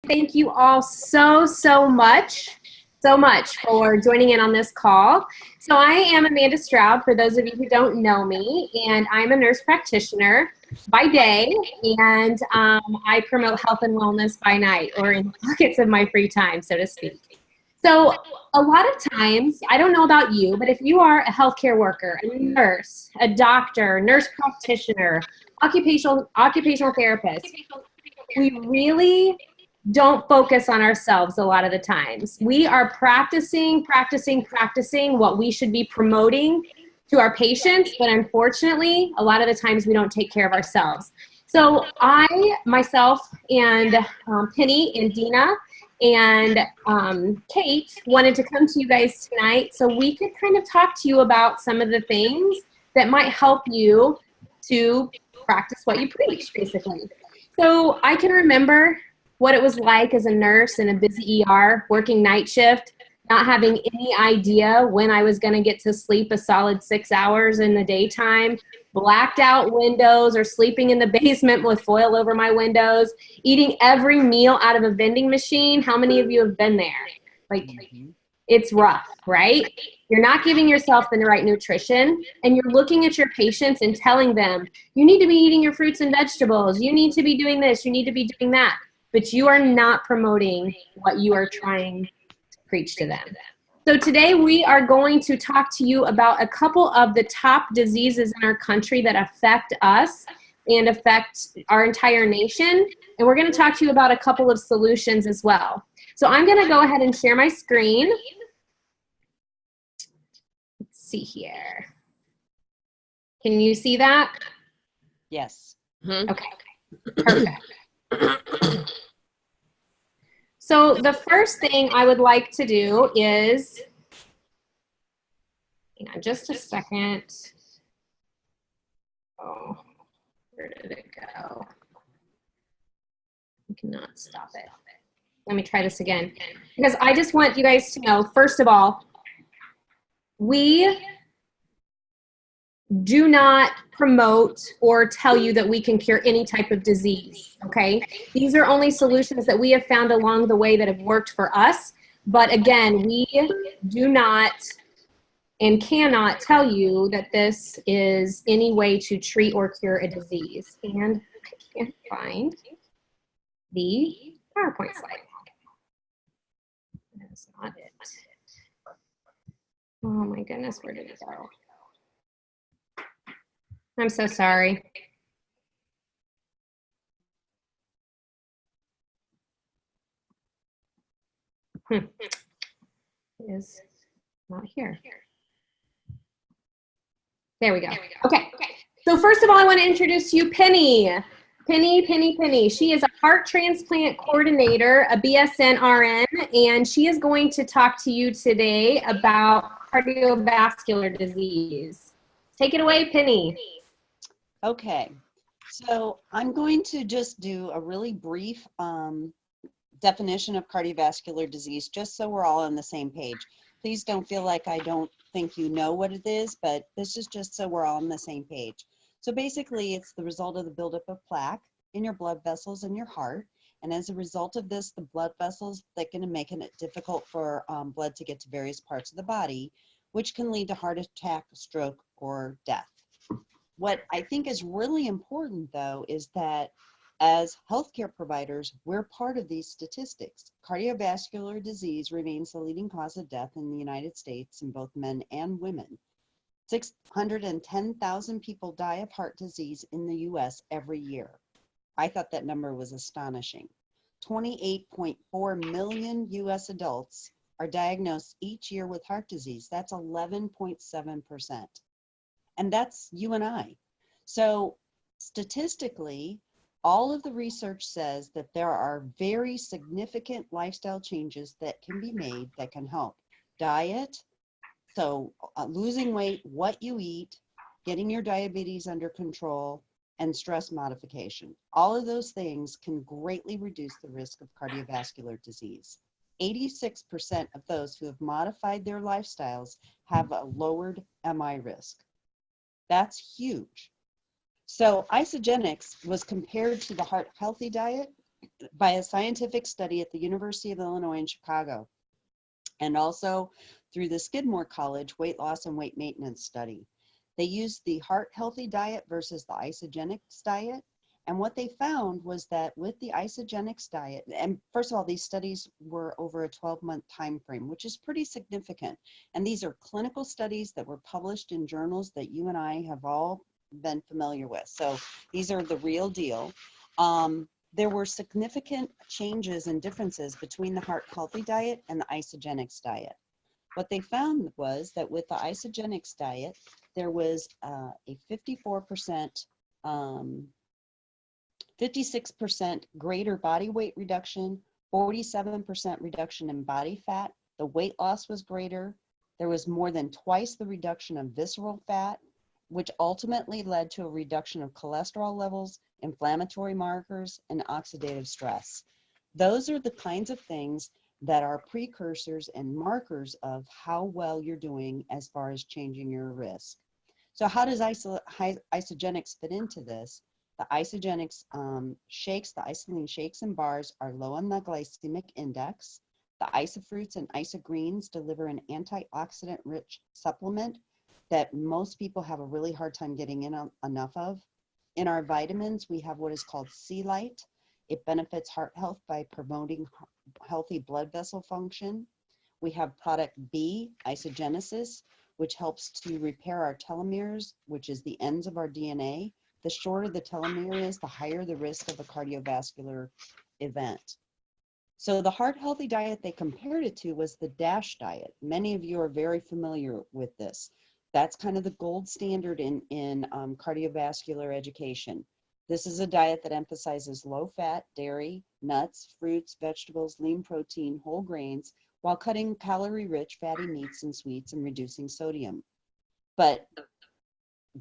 Thank you all so much for joining in on this call. So I am Amanda Stroud, for those of you who don't know me, and I'm a nurse practitioner by day, and I promote health and wellness by night, or in pockets of my free time, so to speak. So a lot of times, I don't know about you, but if you are a healthcare worker, a nurse, a doctor, nurse practitioner, occupational therapist, we really don't focus on ourselves a lot of the times. We are practicing what we should be promoting to our patients, but unfortunately, a lot of the times we don't take care of ourselves. So I, myself, and Penny and Dena and Kate wanted to come to you guys tonight so we could kind of talk to you about some of the things that might help you to practice what you preach, basically. So I can remember what it was like as a nurse in a busy ER, working night shift, not having any idea when I was going to get to sleep a solid 6 hours in the daytime, blacked out windows, or sleeping in the basement with foil over my windows, eating every meal out of a vending machine. How many of you have been there? Like, it's rough, right? You're not giving yourself the right nutrition, and you're looking at your patients and telling them, you need to be eating your fruits and vegetables, you need to be doing this, you need to be doing that, but you are not promoting what you are trying to preach to them. So today we are going to talk to you about a couple of the top diseases in our country that affect us and affect our entire nation, and we're going to talk to you about a couple of solutions as well. So I'm going to go ahead and share my screen. Let's see here. Can you see that? Yes. Okay, perfect. So the first thing I would like to do is, hang on just a second. Oh, where did it go? I cannot stop it. Let me try this again, because I just want you guys to know, first of all, we do not promote or tell you that we can cure any type of disease, okay? These are only solutions that we have found along the way that have worked for us. But again, we do not and cannot tell you that this is any way to treat or cure a disease. And I can't find the PowerPoint slide. That's not it. Oh my goodness, where did it go? I'm so sorry. It is not here. There we go. Okay. So first of all, I want to introduce you Penny. Penny. She is a heart transplant coordinator, a BSN RN, and she is going to talk to you today about cardiovascular disease. Take it away, Penny. Okay, so I'm going to just do a really brief definition of cardiovascular disease, just so we're all on the same page. Please don't feel like I don't think you know what it is, but this is just so we're all on the same page. So basically, it's the result of the buildup of plaque in your blood vessels in your heart. And as a result of this, the blood vessels thicken and making it difficult for blood to get to various parts of the body, which can lead to heart attack, stroke, or death. What I think is really important, though, is that as healthcare providers, we're part of these statistics. Cardiovascular disease remains the leading cause of death in the United States in both men and women. 610,000 people die of heart disease in the US every year. I thought that number was astonishing. 28.4 million US adults are diagnosed each year with heart disease. That's 11.7%. And that's you and I. So statistically, all of the research says that there are very significant lifestyle changes that can be made that can help. Diet, so losing weight, what you eat, getting your diabetes under control, and stress modification. All of those things can greatly reduce the risk of cardiovascular disease. 86% of those who have modified their lifestyles have a lowered MI risk. That's huge. So isogenics was compared to the heart healthy diet by a scientific study at the University of Illinois in Chicago, and also through the Skidmore College Weight Loss and Weight Maintenance Study. They used the heart healthy diet versus the isogenics diet. And what they found was that with the isogenics diet, and first of all, these studies were over a 12-month time frame, which is pretty significant. And these are clinical studies that were published in journals that you and I have all been familiar with. So these are the real deal. There were significant changes and differences between the heart healthy diet and the isogenics diet. What they found was that with the isogenics diet, there was a 56% greater body weight reduction, 47% reduction in body fat. The weight loss was greater. There was more than twice the reduction of visceral fat, which ultimately led to a reduction of cholesterol levels, inflammatory markers, and oxidative stress. Those are the kinds of things that are precursors and markers of how well you're doing as far as changing your risk. So how does isogenics fit into this? The isogenics shakes, the isoline shakes and bars are low on the glycemic index. The isofruits and isogreens deliver an antioxidant-rich supplement that most people have a really hard time getting enough of. In our vitamins, we have what is called C-Lite. It benefits heart health by promoting healthy blood vessel function. We have product B, isogenesis, which helps to repair our telomeres, which is the ends of our DNA. The shorter the telomere is, the higher the risk of a cardiovascular event. So the heart healthy diet they compared it to was the DASH diet. Many of you are very familiar with this. That's kind of the gold standard in cardiovascular education. This is a diet that emphasizes low fat, dairy, nuts, fruits, vegetables, lean protein, whole grains, while cutting calorie-rich fatty meats and sweets and reducing sodium. But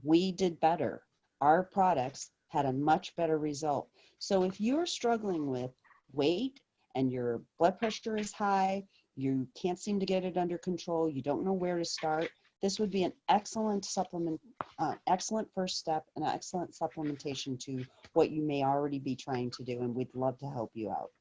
we did better. Our products had a much better result. So if you're struggling with weight and your blood pressure is high, you can't seem to get it under control, you don't know where to start, this would be an excellent supplement, excellent first step, and an excellent supplementation to what you may already be trying to do, and we'd love to help you out.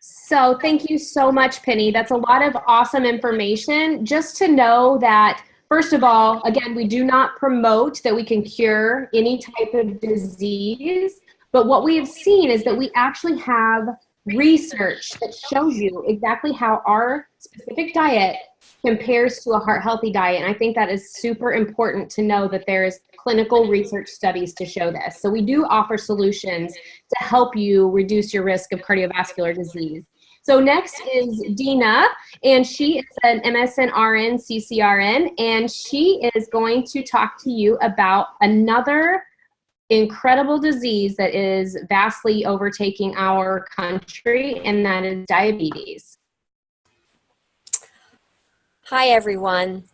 So thank you so much, Penny. That's a lot of awesome information. Just to know that, first of all, again, we do not promote that we can cure any type of disease, but what we have seen is that we actually have research that shows you exactly how our specific diet compares to a heart healthy diet. And I think that is super important to know that there is clinical research studies to show this. So we do offer solutions to help you reduce your risk of cardiovascular disease. So next is Dena, and she is an MSN RN CCRN, and she is going to talk to you about another incredible disease that is vastly overtaking our country, and that is diabetes. Hi, everyone.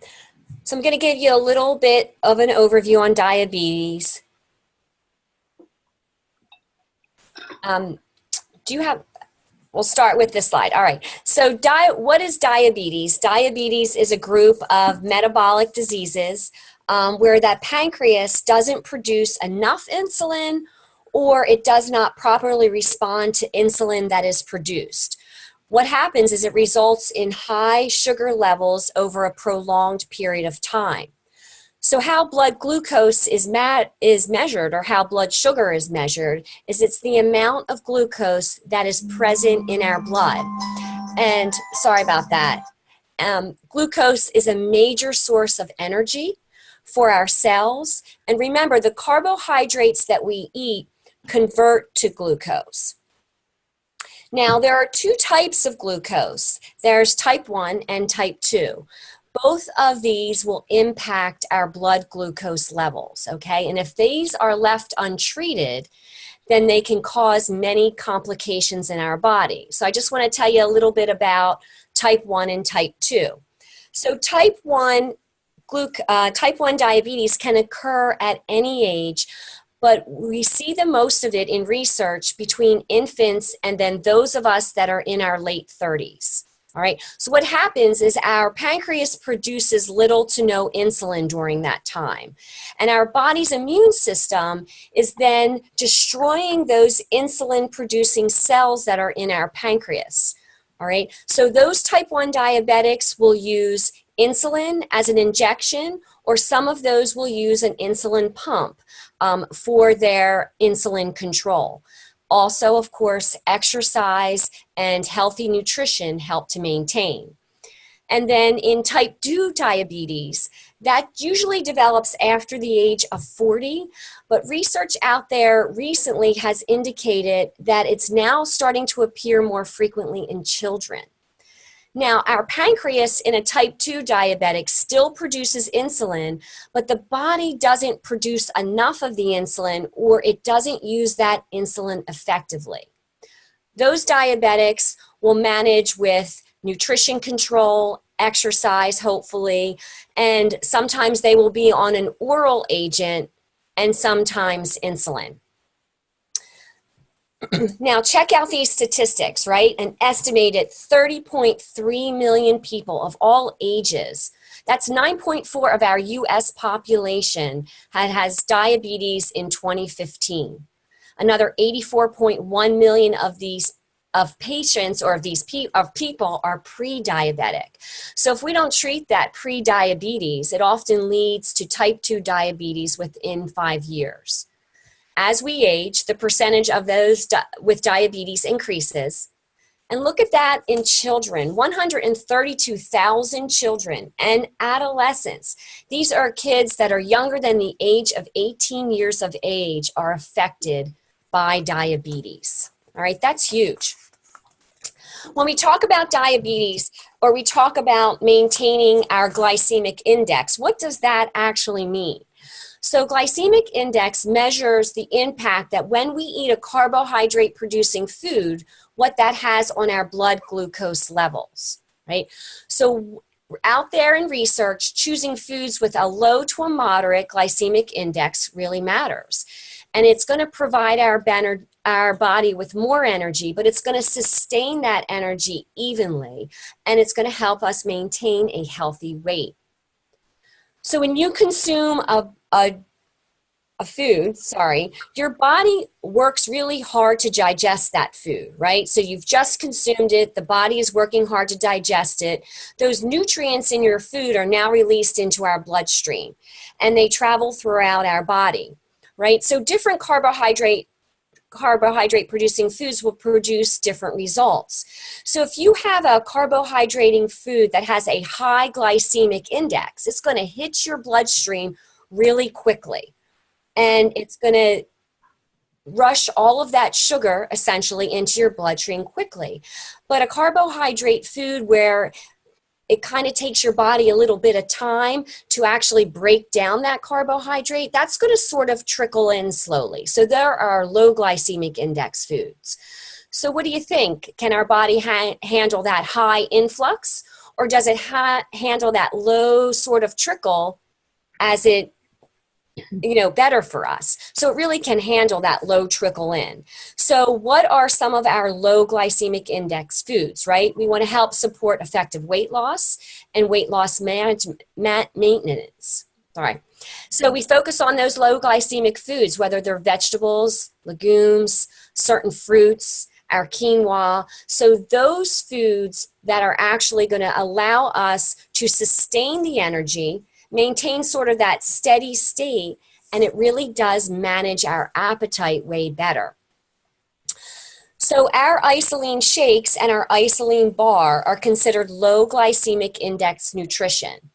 So I'm going to give you a little bit of an overview on diabetes. We'll start with this slide. All right. So what is diabetes? Diabetes is a group of metabolic diseases where that pancreas doesn't produce enough insulin, or it does not properly respond to insulin that is produced. What happens is it results in high sugar levels over a prolonged period of time. So how blood glucose is measured, or how blood sugar is measured, is it's the amount of glucose that is present in our blood. And sorry about that. Glucose is a major source of energy for our cells. And remember, the carbohydrates that we eat convert to glucose. Now, there are two types of glucose. There's type 1 and type 2. Both of these will impact our blood glucose levels, okay? And if these are left untreated, then they can cause many complications in our body. So I just want to tell you a little bit about type 1 and type 2. So type 1 diabetes can occur at any age, but we see the most of it in research between infants and then those of us that are in our late 30s. All right, so what happens is our pancreas produces little to no insulin during that time. And our body's immune system is then destroying those insulin producing cells that are in our pancreas. All right, so those type 1 diabetics will use insulin as an injection, or some of those will use an insulin pump for their insulin control. Also, of course, exercise and healthy nutrition help to maintain. And then in type 2 diabetes, that usually develops after the age of 40, but research out there recently has indicated that it's now starting to appear more frequently in children. Now, our pancreas in a type 2 diabetic still produces insulin, but the body doesn't produce enough of the insulin, or it doesn't use that insulin effectively. Those diabetics will manage with nutrition control, exercise, hopefully, and sometimes they will be on an oral agent and sometimes insulin. Now, check out these statistics, right? An estimated 30.3 million people of all ages, that's 9.4 of our U.S. population has diabetes in 2015. Another 84.1 million of these patients or of people are pre-diabetic. So if we don't treat that pre-diabetes, it often leads to type 2 diabetes within 5 years. As we age, the percentage of those with diabetes increases. And look at that in children, 132,000 children and adolescents. These are kids that are younger than the age of 18 years of age are affected by diabetes. All right, that's huge. When we talk about diabetes, or we talk about maintaining our glycemic index, what does that actually mean? So glycemic index measures the impact that when we eat a carbohydrate producing food, what that has on our blood glucose levels, right? So out there in research, choosing foods with a low to a moderate glycemic index really matters. And it's going to provide our body with more energy, but it's going to sustain that energy evenly, and it's going to help us maintain a healthy weight. So when you consume a food, your body works really hard to digest that food, right? So you've just consumed it, the body is working hard to digest it. Those nutrients in your food are now released into our bloodstream, and they travel throughout our body, right? So different carbohydrate producing foods will produce different results. So if you have a carbohydrating food that has a high glycemic index, it's going to hit your bloodstream really quickly, and it's going to rush all of that sugar essentially into your bloodstream quickly. But a carbohydrate food where it kind of takes your body a little bit of time to actually break down that carbohydrate, that's going to sort of trickle in slowly. So there are low glycemic index foods. So what do you think? Can our body handle that high influx, or does it handle that low sort of trickle as it better for us? So it really can handle that low trickle in. So what are some of our low glycemic index foods, right? We want to help support effective weight loss and weight loss maintenance. So we focus on those low glycemic foods, whether they're vegetables, legumes, certain fruits, our quinoa. So those foods that are actually going to allow us to sustain the energy, maintain sort of that steady state, and it really does manage our appetite way better. So our isolene shakes and our isolene bar are considered low glycemic index nutrition.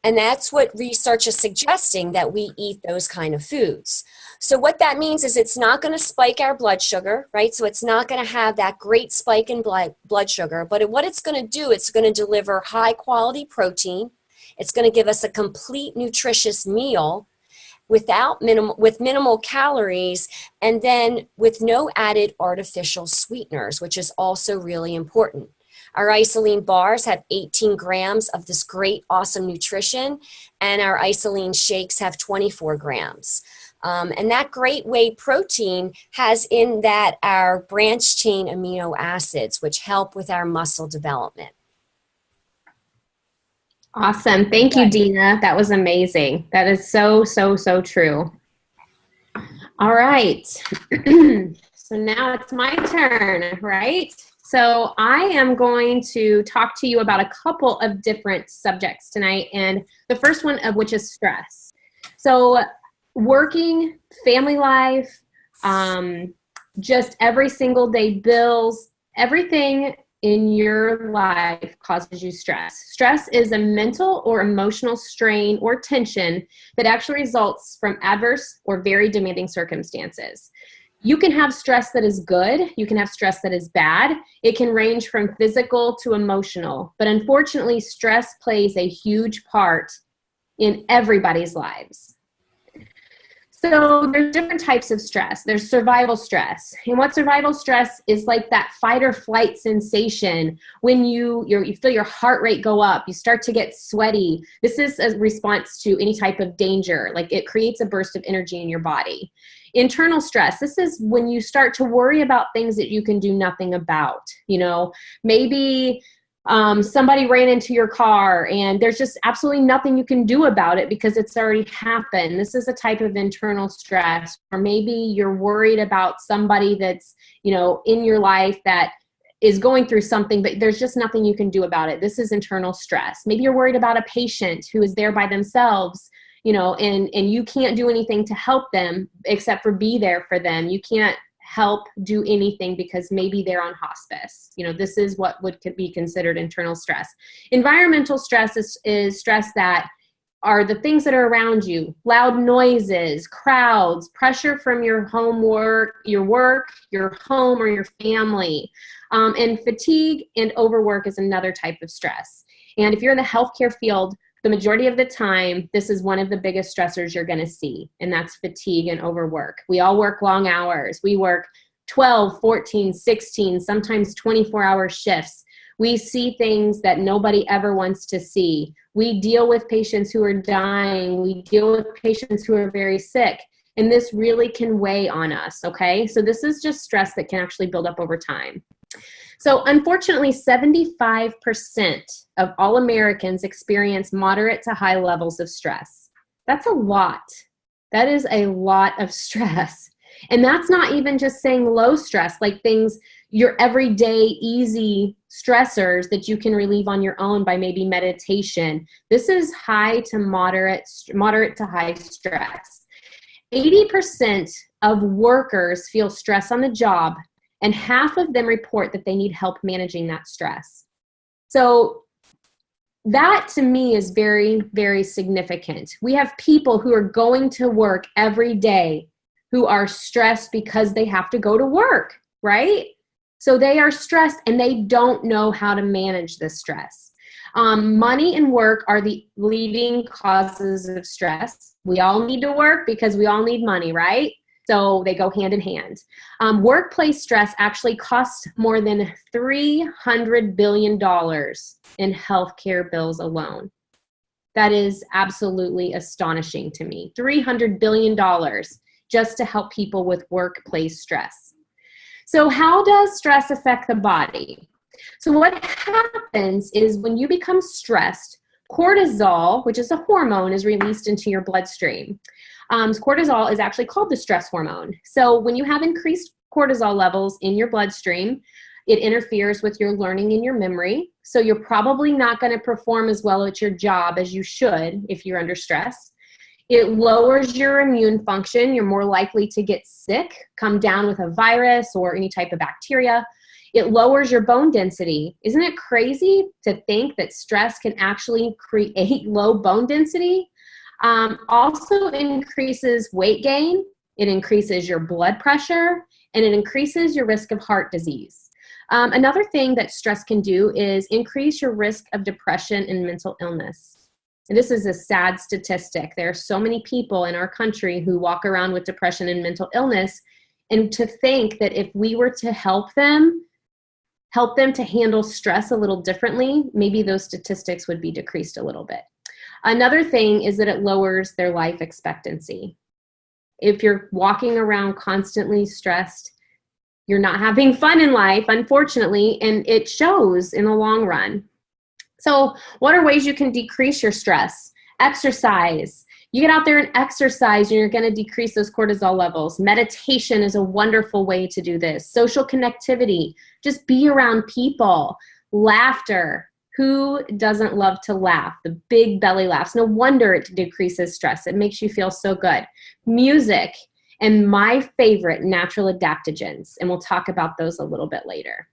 And that's what research is suggesting, that we eat those kind of foods. So what that means is it's not going to spike our blood sugar, right? So it's not going to have that great spike in blood sugar, but what it's going to do, it's going to deliver high quality protein. It's going to give us a complete nutritious meal with minimal calories, and then with no added artificial sweeteners, which is also really important. Our isolene bars have 18 grams of this great, awesome nutrition, and our isolene shakes have 24 grams. And that great whey protein has in that our branch chain amino acids, which help with our muscle development. Awesome. Thank you, Dena. That was amazing. That is so, so, so true. All right. So now it's my turn, right? So I am going to talk to you about a couple of different subjects tonight, and the first one of which is stress. So working, family life, just every single day bills, everything in your life causes you stress. Stress is a mental or emotional strain or tension that actually results from adverse or very demanding circumstances. You can have stress that is good. You can have stress that is bad. It can range from physical to emotional. But unfortunately, stress plays a huge part in everybody's lives. So there's different types of stress. There's survival stress. And what survival stress is like that fight or flight sensation when you feel your heart rate go up, you start to get sweaty. This is a response to any type of danger. Like it creates a burst of energy in your body. Internal stress, this is when you start to worry about things that you can do nothing about. You know, maybe somebody ran into your car and there's just absolutely nothing you can do about it because it's already happened. This is a type of internal stress. Or maybe you're worried about somebody that's, in your life that is going through something, but there's just nothing you can do about it. This is internal stress. Maybe you're worried about a patient who is there by themselves, and you can't do anything to help them except for be there for them. You can't help do anything because maybe they're on hospice. This is what could be considered internal stress. Environmental stress is stress that are the things that are around you: loud noises, crowds, pressure from your work, your home, or your family. And fatigue and overwork is another type of stress. And if you're in the healthcare field, the majority of the time, this is one of the biggest stressors you're going to see, and that's fatigue and overwork. We all work long hours. We work 12, 14, 16, sometimes 24-hour shifts. We see things that nobody ever wants to see. We deal with patients who are dying. We deal with patients who are very sick, and this really can weigh on us, okay? So this is just stress that can actually build up over time. So unfortunately, 75% of all Americans experience moderate to high levels of stress. That's a lot. That is a lot of stress. And that's not even just saying low stress, like things, your everyday easy stressors that you can relieve on your own by maybe meditation. This is high to moderate to high stress. 80% of workers feel stress on the job, and half of them report that they need help managing that stress. So that to me is very, very significant. We have people who are going to work every day who are stressed because they have to go to work, right? So they are stressed and they don't know how to manage this stress. Money and work are the leading causes of stress. We all need to work because we all need money, right? So they go hand in hand. Workplace stress actually costs more than $300 billion in healthcare bills alone. That is absolutely astonishing to me. $300 billion just to help people with workplace stress. So how does stress affect the body? So what happens is when you become stressed, cortisol, which is a hormone, is released into your bloodstream. Cortisol is actually called the stress hormone. So when you have increased cortisol levels in your bloodstream, it interferes with your learning and your memory. So you're probably not going to perform as well at your job as you should if you're under stress. It lowers your immune function. You're more likely to get sick, come down with a virus or any type of bacteria. It lowers your bone density. Isn't it crazy to think that stress can actually create low bone density? Also increases weight gain, it increases your blood pressure, and it increases your risk of heart disease. Another thing that stress can do is increase your risk of depression and mental illness. And this is a sad statistic. There are so many people in our country who walk around with depression and mental illness, and to think that if we were to help them to handle stress a little differently, maybe those statistics would be decreased a little bit. Another thing is that it lowers their life expectancy. if you're walking around constantly stressed, you're not having fun in life, unfortunately, and it shows in the long run. So what are ways you can decrease your stress? Exercise. You get out there and exercise, and you're going to decrease those cortisol levels. Meditation is a wonderful way to do this. Social connectivity. Just be around people. Laughter. Who doesn't love to laugh? The big belly laughs. No wonder it decreases stress. It makes you feel so good. Music. And my favorite, natural adaptogens. And we'll talk about those a little bit later.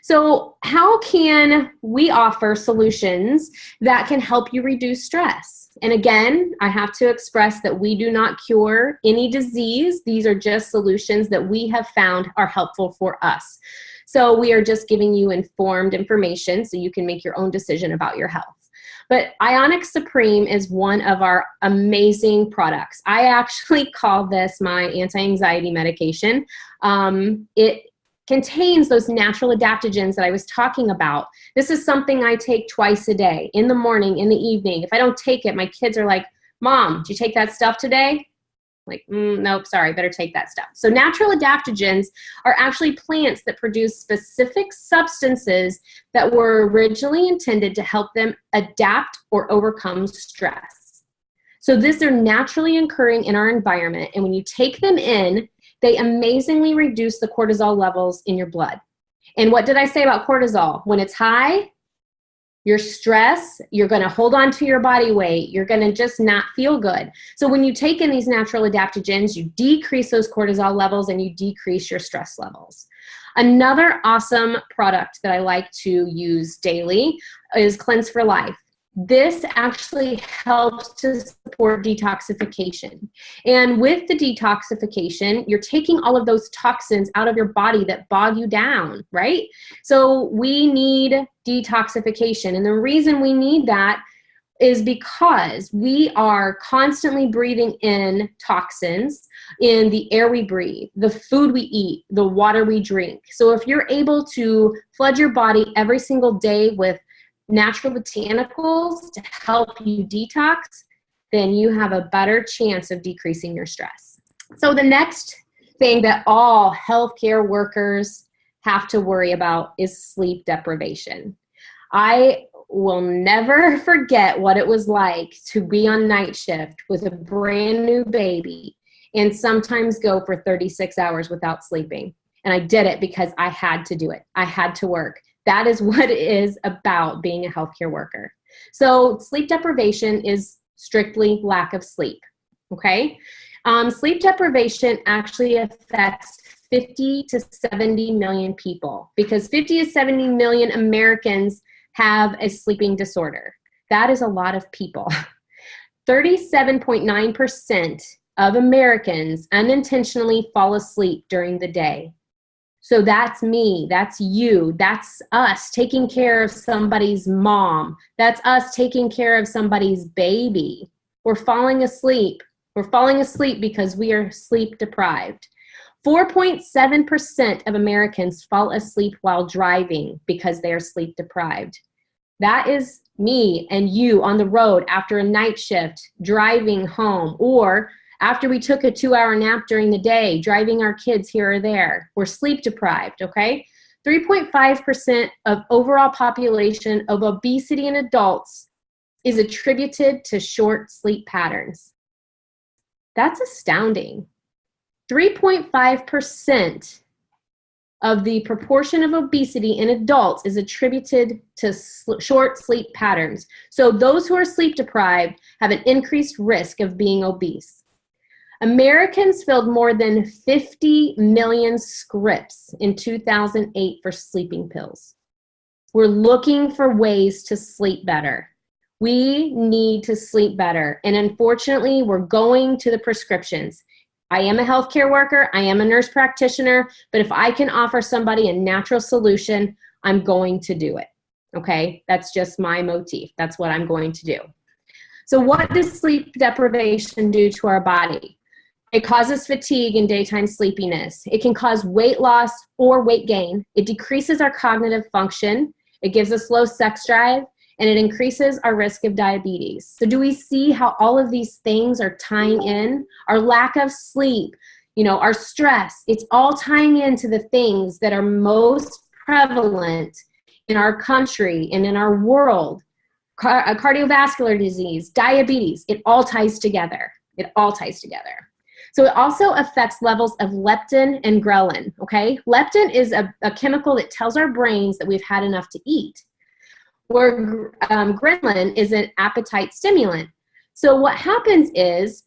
So how can we offer solutions that can help you reduce stress? And again, I have to express that we do not cure any disease. These are just solutions that we have found are helpful for us. So we are just giving you informed information so you can make your own decision about your health. But Ionic Supreme is one of our amazing products. I actually call this my anti-anxiety medication. It contains those natural adaptogens that I was talking about. This is something I take twice a day, in the morning, in the evening. If I don't take it, my kids are like, Mom, did you take that stuff today? Like, nope, sorry, better take that stuff. So natural adaptogens are actually plants that produce specific substances that were originally intended to help them adapt or overcome stress. So these are naturally occurring in our environment, and when you take them in, they amazingly reduce the cortisol levels in your blood. And what did I say about cortisol? When it's high, your stress, you're going to hold on to your body weight. You're going to just not feel good. So when you take in these natural adaptogens, you decrease those cortisol levels and you decrease your stress levels. Another awesome product that I like to use daily is Cleanse for Life. This actually helps to support detoxification. And with the detoxification, you're taking all of those toxins out of your body that bog you down, right? So we need detoxification. And the reason we need that is because we are constantly breathing in toxins in the air we breathe, the food we eat, the water we drink. So if you're able to flood your body every single day with natural botanicals to help you detox, then you have a better chance of decreasing your stress. So the next thing that all healthcare workers have to worry about is sleep deprivation. I will never forget what it was like to be on night shift with a brand new baby and sometimes go for 36 hours without sleeping. And I did it because I had to do it. I had to work. That is what it is about being a healthcare worker. So sleep deprivation is strictly lack of sleep, okay? Sleep deprivation actually affects 50 to 70 million people because 50 to 70 million Americans have a sleeping disorder. That is a lot of people. 37.9% of Americans unintentionally fall asleep during the day. So that's me, that's you, that's us taking care of somebody's mom. That's us taking care of somebody's baby. We're falling asleep. We're falling asleep because we are sleep deprived. 4.7% of Americans fall asleep while driving because they are sleep deprived. That is me and you on the road after a night shift, driving home, or after we took a 2-hour nap during the day, driving our kids here or there. We're sleep deprived, okay? 3.5% of overall population of obesity in adults is attributed to short sleep patterns. That's astounding. 3.5% of the proportion of obesity in adults is attributed to short sleep patterns. So those who are sleep deprived have an increased risk of being obese. Americans filled more than 50 million scripts in 2008 for sleeping pills. We're looking for ways to sleep better. We need to sleep better. And unfortunately, we're going to the prescriptions. I am a healthcare worker. I am a nurse practitioner. But if I can offer somebody a natural solution, I'm going to do it. Okay? That's just my motif. That's what I'm going to do. So what does sleep deprivation do to our body? It causes fatigue and daytime sleepiness. It can cause weight loss or weight gain. It decreases our cognitive function. It gives us low sex drive. and it increases our risk of diabetes. So do we see how all of these things are tying in? Our lack of sleep, our stress, it's all tying into the things that are most prevalent in our country and in our world. Cardiovascular disease, diabetes, it all ties together. It all ties together. So it also affects levels of leptin and ghrelin, okay? Leptin is a chemical that tells our brains that we've had enough to eat, where ghrelin is an appetite stimulant. So what happens is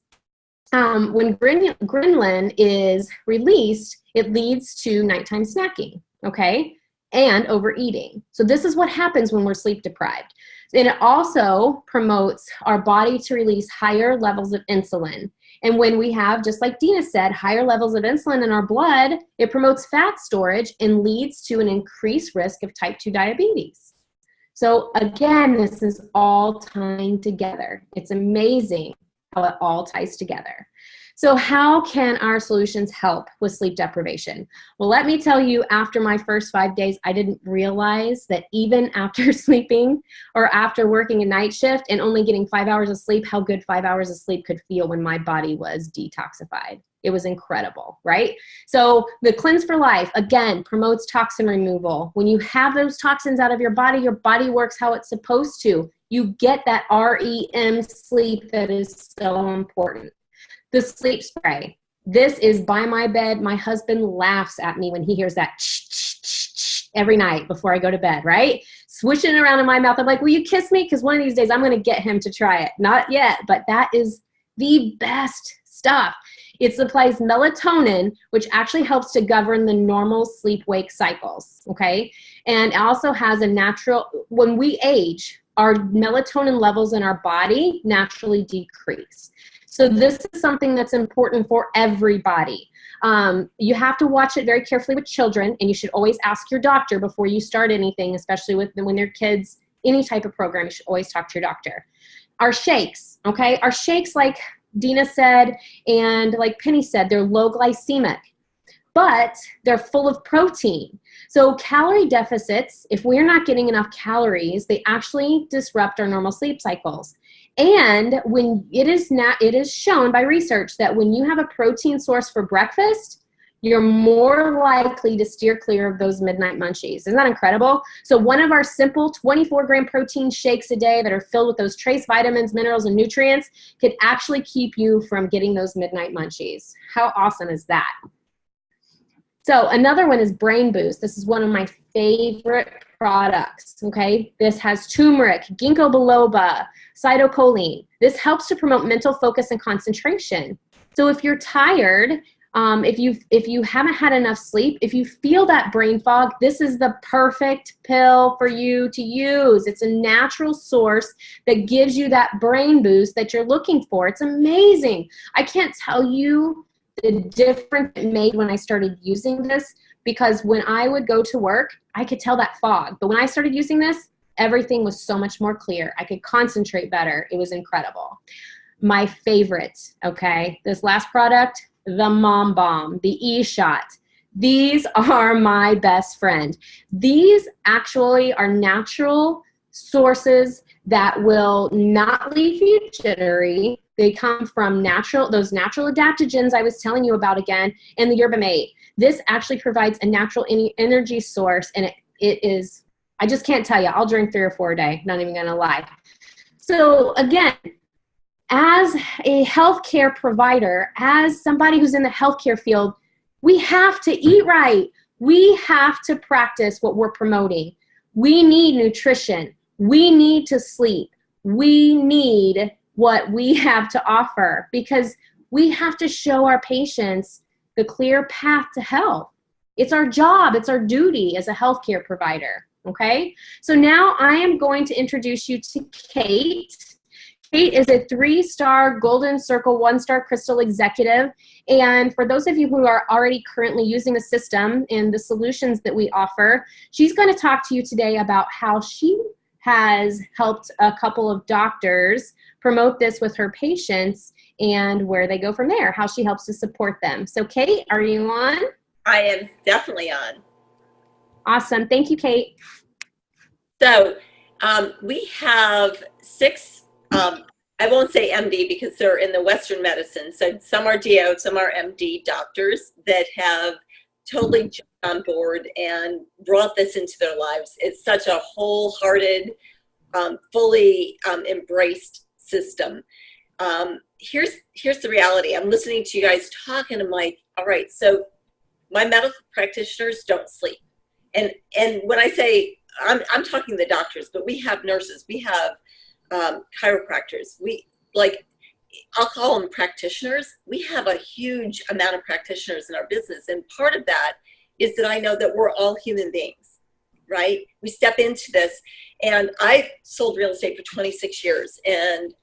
when ghrelin is released, it leads to nighttime snacking, okay? And overeating. So this is what happens when we're sleep deprived. And it also promotes our body to release higher levels of insulin. And when we have, just like Dena said, higher levels of insulin in our blood, it promotes fat storage and leads to an increased risk of type 2 diabetes. So again, this is all tying together. It's amazing how it all ties together. So how can our solutions help with sleep deprivation? Well, let me tell you, after my first 5 days, I didn't realize that even after sleeping or after working a night shift and only getting 5 hours of sleep, how good 5 hours of sleep could feel when my body was detoxified. It was incredible, right? So the Cleanse for Life, again, promotes toxin removal. When you have those toxins out of your body works how it's supposed to. You get that REM sleep that is so important. The sleep spray. This is by my bed. My husband laughs at me when he hears that every night before I go to bed, right? Swishing it around in my mouth. I'm like, will you kiss me? Because one of these days I'm going to get him to try it. Not yet, but that is the best stuff. It supplies melatonin, which actually helps to govern the normal sleep-wake cycles, okay? And it also has a natural, when we age, our melatonin levels in our body naturally decrease. So this is something that's important for everybody. You have to watch it very carefully with children, and you should always ask your doctor before you start anything, especially when they're kids, any type of program, you should always talk to your doctor. Our shakes, okay? Our shakes, like Dena said and like Penny said, they're low glycemic, but they're full of protein. So calorie deficits, if we're not getting enough calories, they actually disrupt our normal sleep cycles. And when it is shown by research that when you have a protein source for breakfast, you're more likely to steer clear of those midnight munchies. Isn't that incredible? So one of our simple 24-gram protein shakes a day that are filled with those trace vitamins, minerals, and nutrients could actually keep you from getting those midnight munchies. How awesome is that? So another one is Brain Boost. This is one of my favorite products, okay? This has turmeric, ginkgo biloba, cytocholine. This helps to promote mental focus and concentration. So if you're tired, if you haven't had enough sleep, if you feel that brain fog, this is the perfect pill for you to use. It's a natural source that gives you that brain boost that you're looking for. It's amazing. I can't tell you the difference it made when I started using this, because when I would go to work, I could tell that fog. But when I started using this, everything was so much more clear. I could concentrate better. It was incredible. My favorite, okay, this last product, the Mom Bomb, the E-Shot. These are my best friend. These actually are natural sources that will not leave you jittery. They come from those natural adaptogens I was telling you about again, and the yerba mate. This actually provides a natural energy source, and it is, I just can't tell you, I'll drink 3 or 4 a day, not even gonna lie. So again, as a healthcare provider, as somebody who's in the healthcare field, we have to eat right. We have to practice what we're promoting. We need nutrition. We need to sleep. We need what we have to offer, because we have to show our patients the clear path to health. It's our job. It's our duty as a healthcare provider, okay? So now I am going to introduce you to Kate. Kate is a 3-star Golden Circle 1-star Crystal executive. And for those of you who are already currently using the system and the solutions that we offer, she's going to talk to you today about how she has helped a couple of doctors promote this with her patients and where they go from there, how she helps to support them. So Kate, are you on? I am definitely on. Awesome. Thank you, Kate. So We have six, I won't say MD because they're in the Western medicine. So some are DO, some are MD doctors that have totally jumped on board and brought this into their lives. It's such a wholehearted, fully embraced system. Here's the reality. I'm listening to you guys talk and I'm like, all right, so my medical practitioners don't sleep. And when I say, I'm talking the doctors, but we have nurses, we have chiropractors, I'll call them practitioners. We have a huge amount of practitioners in our business. And part of that is that I know that we're all human beings, right? We step into this, and I sold real estate for 26 years. And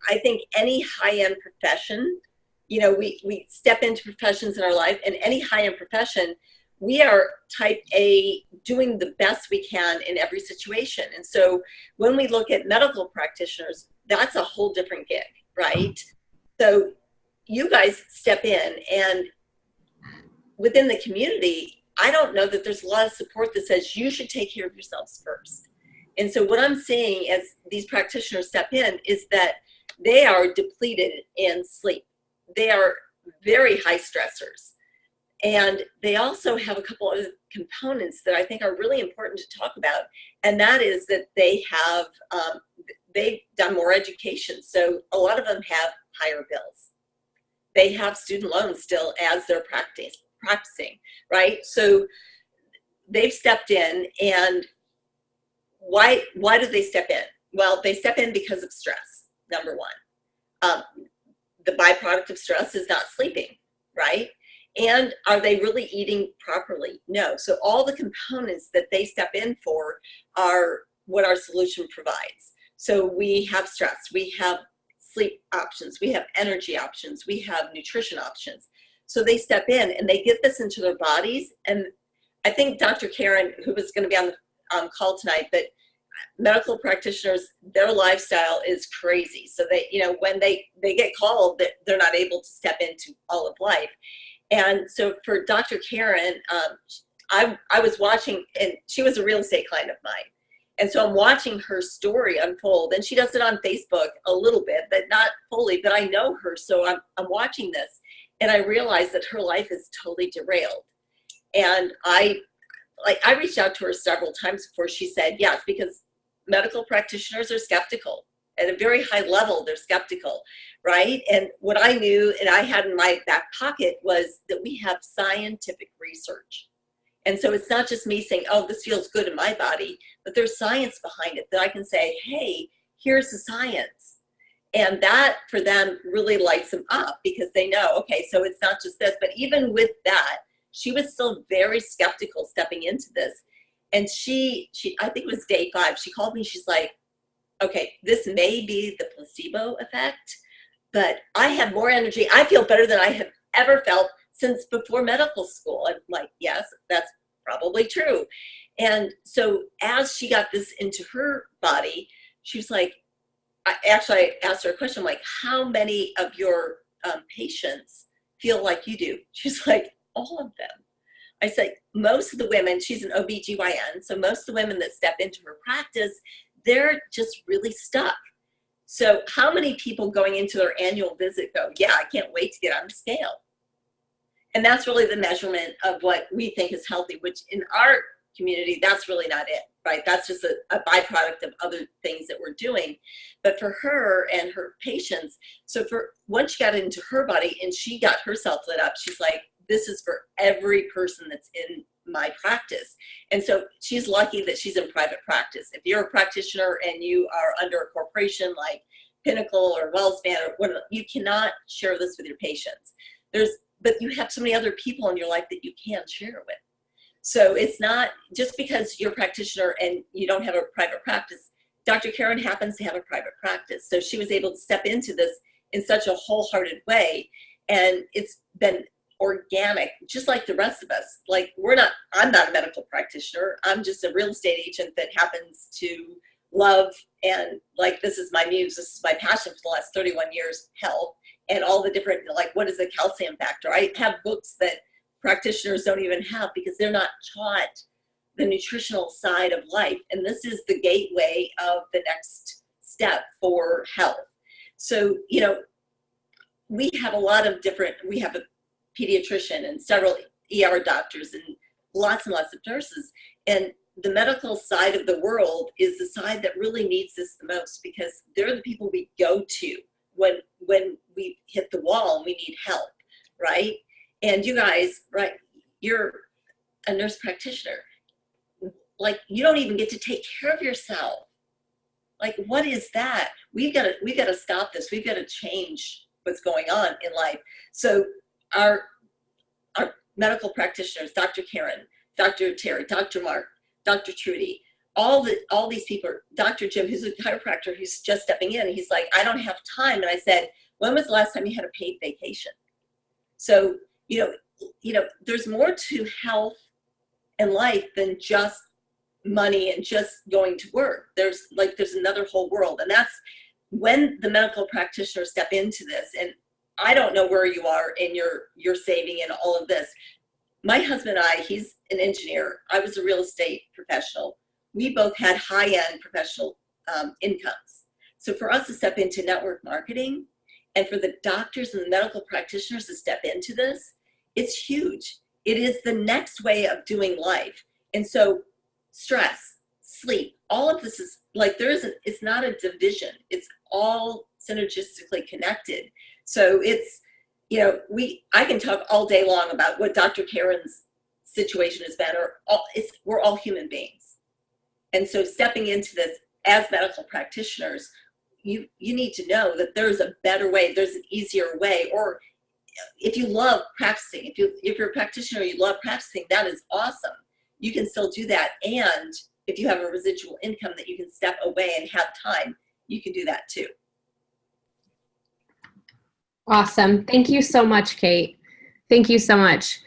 I think any high-end profession, we step into professions in our life, and any high-end profession, we are type A, doing the best we can in every situation. And so when we look at medical practitioners, that's a whole different gig, right? So you guys step in, and within the community, I don't know that there's a lot of support that says you should take care of yourselves first. And so what I'm seeing as these practitioners step in is that they are depleted in sleep. They are very high stressors. And they also have a couple of components that I think are really important to talk about. And that is that they have, they've done more education. So a lot of them have higher bills. They have student loans still as they're practicing, right? So they've stepped in, and why do they step in? Well, they step in because of stress, number one. The byproduct of stress is not sleeping, right? And are they really eating properly? No. So all the components that they step in for are what our solution provides. So we have stress, we have sleep options, we have energy options, we have nutrition options. So they step in and they get this into their bodies. And I think Dr. Karen, who was going to be on the call tonight, but medical practitioners, their lifestyle is crazy. So they, when they get called, they're not able to step into all of life. And so for Dr. Karen, I was watching, and she was a real estate client of mine. And so I'm watching her story unfold, and she does it on Facebook a little bit, but not fully, but I know her. So I'm watching this, and I realize that her life is totally derailed. And I reached out to her several times before she said yes, because medical practitioners are skeptical. At a very high level, they're skeptical, right? And what I knew and I had in my back pocket was that we have scientific research. And so it's not just me saying, oh, this feels good in my body, but there's science behind it that I can say, hey, here's the science. And that for them really lights them up, because they know, okay, so it's not just this. But even with that, she was still very skeptical stepping into this. And she I think it was day 5, she called me, she's like, okay, this may be the placebo effect, but I have more energy. I feel better than I have ever felt since before medical school. I'm like, yes, that's probably true. And so as she got this into her body, she was like, I asked her a question, like, how many of your patients feel like you do? She's like, all of them. I said, most of the women, she's an OBGYN, so most of the women that step into her practice, they're just really stuck. So how many people going into their annual visit go, yeah, I can't wait to get on the scale? And that's really the measurement of what we think is healthy, which in our community, that's really not it, right? That's just a byproduct of other things that we're doing. But for her and her patients, so for once she got into her body and she got herself lit up, she's like, this is for every person that's in my practice. And so she's lucky that she's in private practice. If you're a practitioner and you are under a corporation like Pinnacle or WellSpan, or whatever, you cannot share this with your patients. But you have so many other people in your life that you can share it with. So it's not just because you're a practitioner and you don't have a private practice. Dr. Karen happens to have a private practice. So she was able to step into this in such a wholehearted way. And it's been organic, just like the rest of us. Like I'm not a medical practitioner. I'm just a real estate agent that happens to love, and like, this is my muse, this is my passion for the last 31 years, health, and all the different, like, what is the calcium factor? I have books that practitioners don't even have because they're not taught the nutritional side of life. And this is the gateway of the next step for health. So, you know, we have a lot of different, we have a pediatrician and several ER doctors and lots of nurses. And the medical side of the world is the side that really needs this the most, because they're the people we go to when we hit the wall and we need help, right? And you guys, right, you're a nurse practitioner. Like, you don't even get to take care of yourself. Like, what is that? We've got to stop this. We've got to change what's going on in life. So our medical practitioners, Dr. Karen, Dr. Terry, Dr. Mark, Dr. Trudy, all these people, Dr. Jim, who's a chiropractor, who's just stepping in, and he's like, I don't have time. And I said, when was the last time you had a paid vacation? So, you know, there's more to health and life than just money and just going to work. There's another whole world. And that's when the medical practitioners step into this. And I don't know where you are in your saving and all of this. My husband and I, he's an engineer. I was a real estate professional. We both had high-end professional incomes. So for us to step into network marketing and for the doctors and the medical practitioners to step into this, it's huge. It is the next way of doing life. And so stress, sleep, all of this is like, it's not a division. It's all synergistically connected. So it's, you know, I can talk all day long about what Dr. Karen's situation has been, we're all human beings. And so stepping into this as medical practitioners, you need to know that there's a better way, there's an easier way. Or if you love practicing, if you're a practitioner, you love practicing, that is awesome. You can still do that. And if you have a residual income that you can step away and have time, you can do that too. Awesome. Thank you so much, Kate. Thank you so much.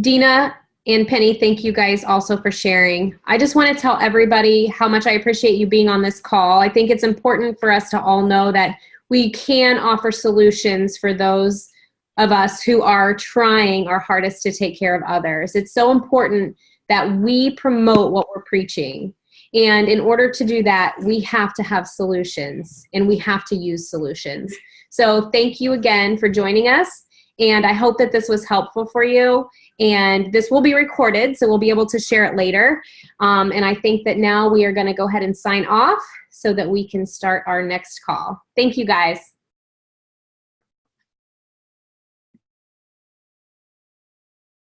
Dena and Penny, thank you guys also for sharing. I just want to tell everybody how much I appreciate you being on this call. I think it's important for us to all know that we can offer solutions for those of us who are trying our hardest to take care of others. It's so important that we promote what we're preaching. And in order to do that, we have to have solutions and we have to use solutions. So thank you again for joining us. And I hope that this was helpful for you. And this will be recorded, so we'll be able to share it later. And I think that now we are going to go ahead and sign off so that we can start our next call. Thank you, guys.